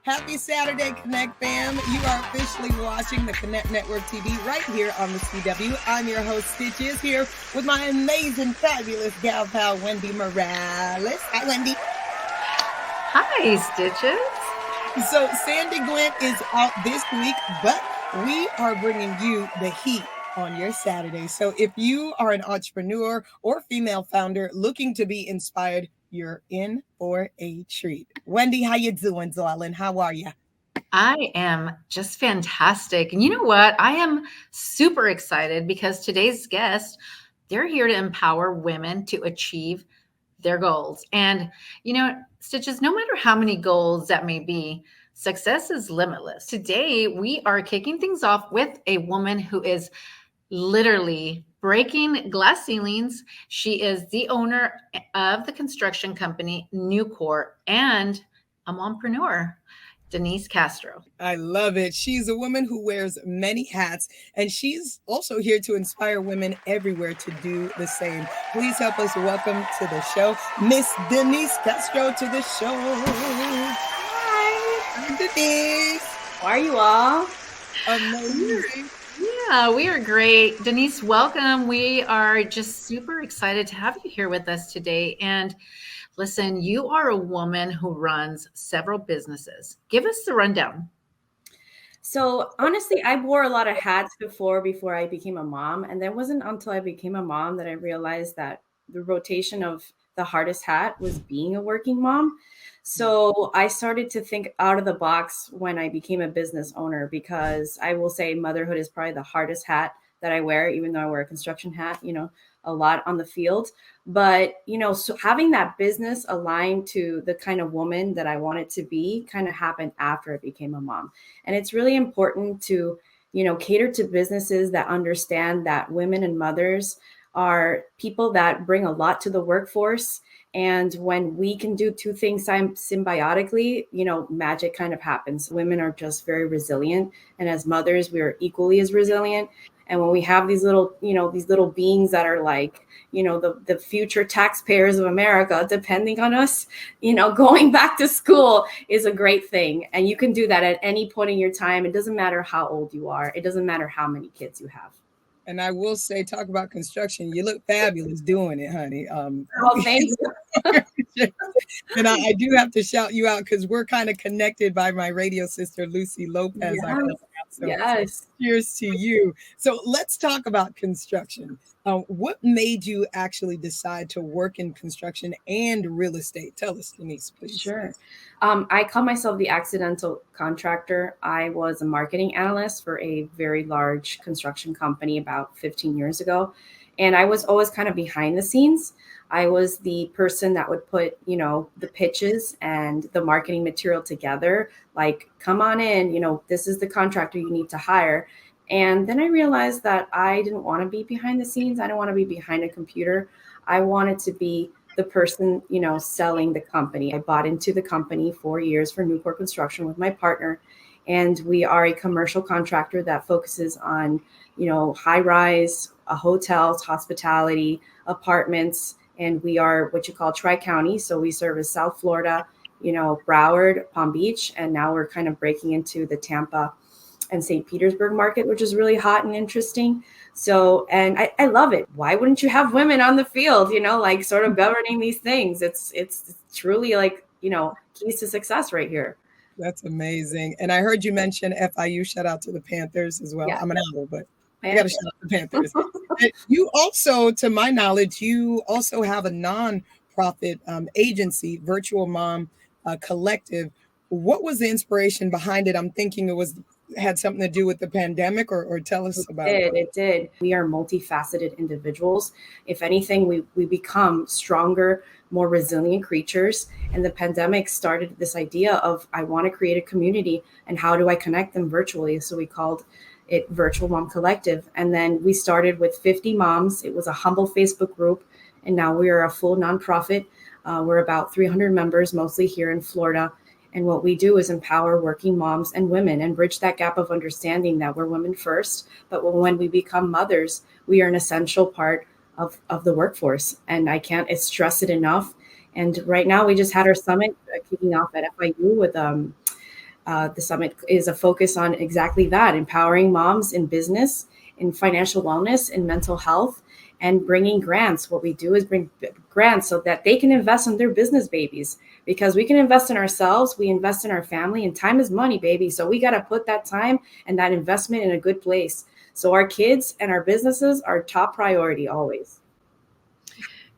Happy Saturday, Connect fam. You are officially watching the Connect Network TV right here on the CW. I'm your host, Stitches, here with my amazing, fabulous gal pal, Wendy Morales. Hi, Wendy. Hi, Stitches. So Sandy Gwen is out this week, but we are bringing you the heat on your Saturday. So if you are an entrepreneur or female founder looking to be inspired, you're in for a treat. Wendy, how you doing, darling? How are you? I am just fantastic. And you know what? I am super excited because today's guest, they're here to empower women to achieve their goals. And, Stitches, no matter how many goals that may be, success is limitless. Today, we are kicking things off with a woman who is literally breaking glass ceilings. She is the owner of the construction company Nucor and a mompreneur, Denise Castro. I love it. She's a woman who wears many hats, and she's also here to inspire women everywhere to do the same. Please help us welcome to the show, Miss Denise Castro to the show. Hi. I'm Denise. How are you all? Amazing. Yeah, we are great. Denise, welcome. We are just super excited to have you here with us today. And listen, you are a woman who runs several businesses. Give us the rundown. So honestly, I wore a lot of hats before I became a mom. And it wasn't until I became a mom that I realized that the rotation of the hardest hat was being a working mom. So I started to think out of the box when I became a business owner, because I will say motherhood is probably the hardest hat that I wear, even though I wear a construction hat, a lot on the field. But, so having that business aligned to the kind of woman that I wanted to be kind of happened after I became a mom. And it's really important to, cater to businesses that understand that women and mothers are people that bring a lot to the workforce. And when we can do two things symbiotically, magic kind of happens. Women are just very resilient. And as mothers, we are equally as resilient. And when we have these little beings that are like, the future taxpayers of America, depending on us, going back to school is a great thing. And you can do that at any point in your time. It doesn't matter how old you are. It doesn't matter how many kids you have. And I will say, talk about construction. You look fabulous doing it, honey. Thank you. And I do have to shout you out because we're kind of connected by my radio sister, Lucy Lopez. Yes. Cheers to you. So let's talk about construction. What made you actually decide to work in construction and real estate? Tell us, Denise, please. Sure. I call myself the accidental contractor. I was a marketing analyst for a very large construction company about 15 years ago. And I was always kind of behind the scenes. I was the person that would put, the pitches and the marketing material together, like, come on in, this is the contractor you need to hire. And then I realized that I didn't want to be behind the scenes. I don't want to be behind a computer. I wanted to be the person, selling the company. I bought into the company 4 years for Nucor Construction with my partner. And we are a commercial contractor that focuses on, high rise, hotels, hospitality, apartments. And we are what you call Tri-County. So we service South Florida, Broward, Palm Beach. And now we're kind of breaking into the Tampa and St. Petersburg market, which is really hot and interesting. So, and I love it. Why wouldn't you have women on the field, sort of governing these things? It's truly like, keys to success right here. That's amazing. And I heard you mention FIU. Shout out to the Panthers as well. Yeah. I'm an Owl, but I got to shout out the Panthers. You also, to my knowledge, you also have a nonprofit agency, Virtual Mom Collective. What was the inspiration behind it? I'm thinking it had something to do with the pandemic, or tell us about it. It did. We are multifaceted individuals. If anything, we become stronger, more resilient creatures. And the pandemic started this idea of, I want to create a community, and how do I connect them virtually? So we called it Virtual Mom Collective. And then we started with 50 moms. It was a humble Facebook group. And now we are a full nonprofit. We're about 300 members, mostly here in Florida. And what we do is empower working moms and women and bridge that gap of understanding that we're women first. But when we become mothers, we are an essential part of the workforce. And I can't stress it enough. And right now we just had our summit kicking off at FIU with The summit is a focus on exactly that, empowering moms in business, in financial wellness, in mental health, and bringing grants. What we do is bring grants so that they can invest in their business babies, because we can invest in ourselves, we invest in our family, and time is money, baby. So we got to put that time and that investment in a good place. So our kids and our businesses are top priority always.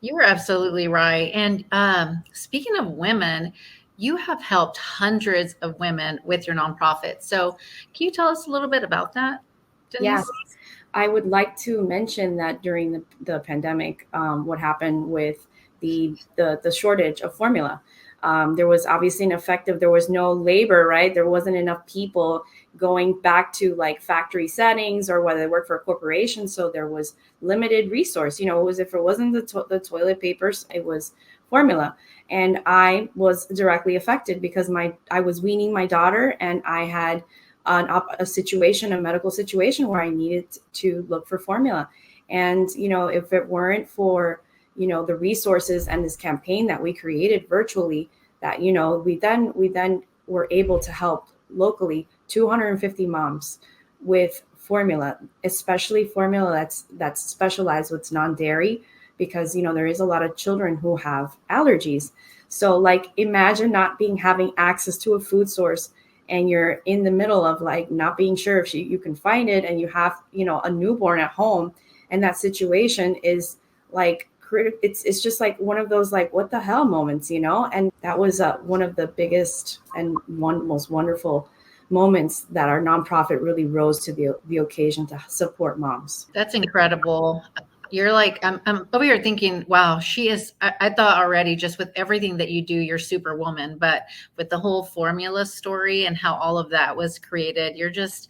You are absolutely right. And speaking of women, you have helped hundreds of women with your nonprofit. So can you tell us a little bit about that, Denise? Yes. I would like to mention that during the pandemic, what happened with the shortage of formula. There was obviously there was no labor, right? There wasn't enough people going back to like factory settings or whether they work for a corporation. So there was limited resource. If it wasn't the toilet papers, it was formula. And I was directly affected because I was weaning my daughter, and I had a medical situation where I needed to look for formula. And, if it weren't for, the resources and this campaign that we created virtually, that, we then were able to help locally 250 moms with formula, especially formula that's specialized with non-dairy, because, there is a lot of children who have allergies. So like, imagine having access to a food source, and you're in the middle of like not being sure if you can find it, and you have, a newborn at home, and that situation is like, it's just like one of those like, what the hell moments, and that was one of the biggest and most wonderful moments that our nonprofit really rose to the occasion to support moms. That's incredible. You're like, I'm over here thinking, wow, she is, I thought already just with everything that you do, you're superwoman, but with the whole formula story and how all of that was created, you're just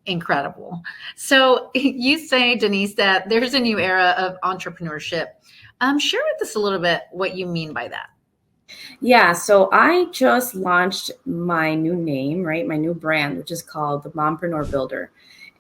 incredible. So you say, Denise, that there's a new era of entrepreneurship. Share with us a little bit what you mean by that. Yeah, so I just launched my new name, right? My new brand, which is called the Mompreneur Builder.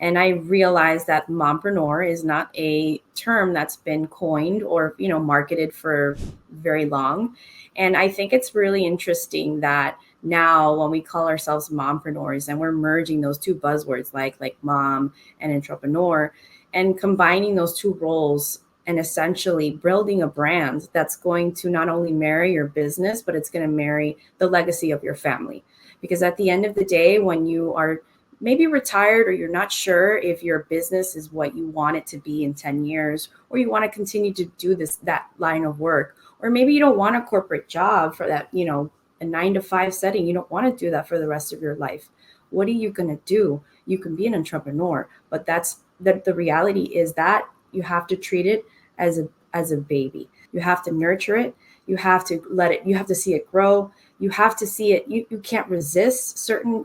And I realized that mompreneur is not a term that's been coined or, marketed for very long. And I think it's really interesting that now when we call ourselves mompreneurs and we're merging those two buzzwords like mom and entrepreneur, and combining those two roles and essentially building a brand that's going to not only marry your business, but it's going to marry the legacy of your family. Because at the end of the day, when you are maybe retired, or you're not sure if your business is what you want it to be in 10 years, or you want to continue to do that line of work, or maybe you don't want a corporate job for that, a 9-to-5 setting. You don't want to do that for the rest of your life. What are you going to do? You can be an entrepreneur, but the reality is that you have to treat it as a baby. You have to nurture it. You have to you have to see it grow. You have to see it. You can't resist certain,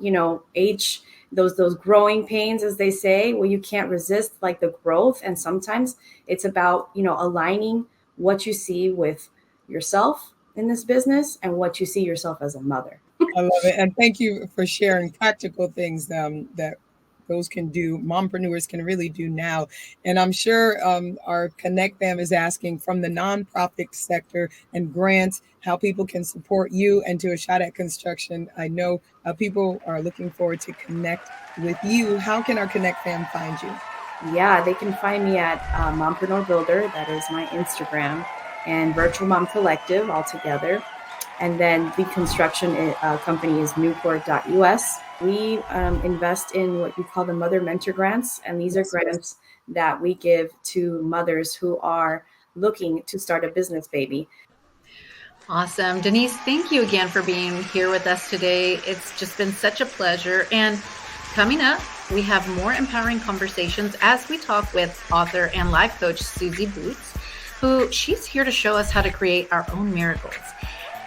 age, those growing pains, as they say. Well, you can't resist like the growth. And sometimes it's about, aligning what you see with yourself in this business and what you see yourself as a mother. I love it. And thank you for sharing practical things that those mompreneurs can really do now. And I'm sure our Connect fam is asking, from the nonprofit sector and grants, how people can support you and to a shot at construction. I know people are looking forward to connect with you. How can our Connect fam find you? Yeah, they can find me at Mompreneur Builder. That is my Instagram, and Virtual Mom Collective all together. And then the construction company is Newport.us. We invest in what we call the Mother Mentor Grants. And these are grants that we give to mothers who are looking to start a business baby. Awesome. Denise, thank you again for being here with us today. It's just been such a pleasure. And coming up, we have more empowering conversations as we talk with author and life coach Susie Boots, who she's here to show us how to create our own miracles.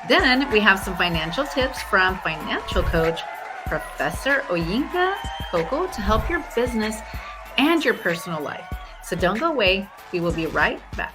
Then we have some financial tips from financial coach Professor Oyinka Coco to help your business and your personal life. So don't go away. We will be right back.